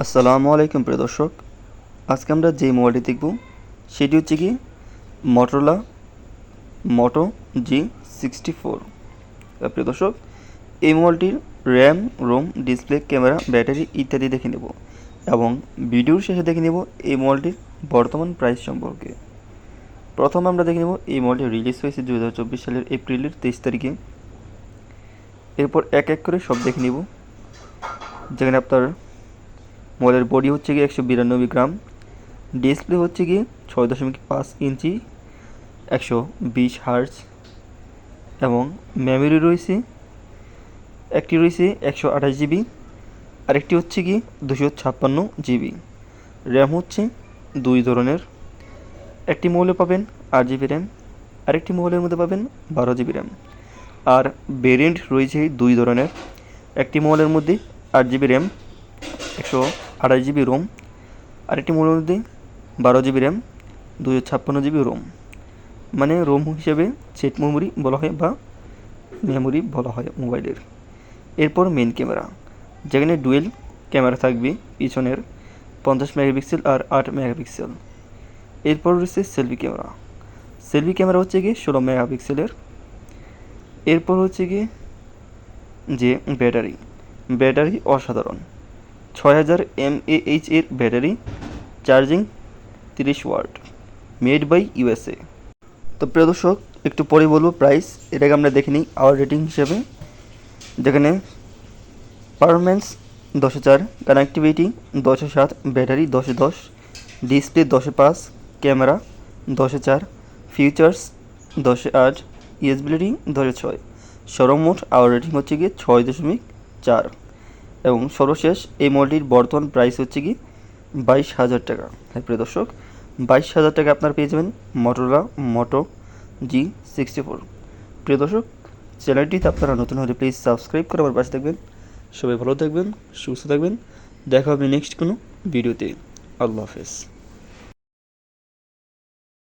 আসসালামু আলাইকুম প্রিয় দর্শক। আজকে আমরা যে মোবাইলটি দেখব সেটি হচ্ছে কি মটোরোলা মোটো G64। প্রিয় দর্শক, এই মোবাইলটির RAM, ROM, display, camera, battery ইত্যাদি দেখে নেব এবং ভিডিওর শেষে দেখে নেব এই মোবাইলটির বর্তমান প্রাইস সম্পর্কে। প্রথম আমরা দেখে নেব এই মোবাইলটি রিলিজ হয়েছে 2024 সালের এপ্রিলের 23 তারিখে। এরপর এক এক করে সব দেখে নেব। যেখানে আপনার মোবাইলের বডি হচ্ছে গিয়ে 192 গ্রাম, ডিসপ্লে হচ্ছে গিয়ে 6.5 ইঞ্চি 120 হার্জ এবং মেমোরি রয়েছে একটি রয়েছে 128 জিবি, আরেকটি হচ্ছে কি 256 জিবি। র্যাম হচ্ছে দুই ধরনের, একটি মোবাইলে পাবেন 8 জিবি র্যাম, আরেকটি মোবাইলের মধ্যে পাবেন 12 জিবি র্যাম। আর ভেরিয়েন্ট রয়েছে দুই ধরনের, একটি মোবাইলের মধ্যে 8 জিবি র্যাম 128 জিবি রোম, আরেকটি মোবাইলের মধ্যে 12 জিবি র্যাম 256 জিবি রোম। মানে রোম হিসেবে সেট মেমোরি বলা হয় বা মেমোরি বলা হয় মোবাইলের। এরপর মেন ক্যামেরা, যেখানে ডুয়েল ক্যামেরা থাকবে, পিছনের 50 মেগাপিক্সেল আর 8 মেগাপিক্সেল। এরপর রয়েছে সেলফি ক্যামেরা। সেলফি ক্যামেরা হচ্ছে গিয়ে 16 মেগাপিক্সেলের। এরপর হচ্ছে গিয়ে যে ব্যাটারি অসাধারণ, 6000 mAh এর battery, charging 30 watt, made by USA. তো প্রিয় দর্শক, একটু পরে বলবো প্রাইস, এটাকে আমরা দেখে নিই আওয়ার রেটিং হিসেবে। যেখানে performance 10/4, connectivity 10/7, battery 10/10, display 10/5, camera 10/4, features 10/8, ইউএসবিলিটি 10/6, সর্বমোট আওয়ার রেটিং হচ্ছে গিয়ে 6.4। এবং সর্বশেষ এই মোবাইলটির বর্তমান প্রাইস হচ্ছে কি 22,000 টাকা। হ্যাঁ প্রিয় দর্শক, 22,000 টাকা আপনারা পেয়ে যাবেন মটোরোলা মোটো G64। প্রিয় দর্শক, চ্যানেলটিতে আপনারা নতুন হলে প্লিজ সাবস্ক্রাইব করে আমার পাশে থাকবেন। সবাই ভালো থাকবেন, সুস্থ থাকবেন। দেখা হবে নেক্সট কোনো ভিডিওতে। আল্লাহ হাফেজ।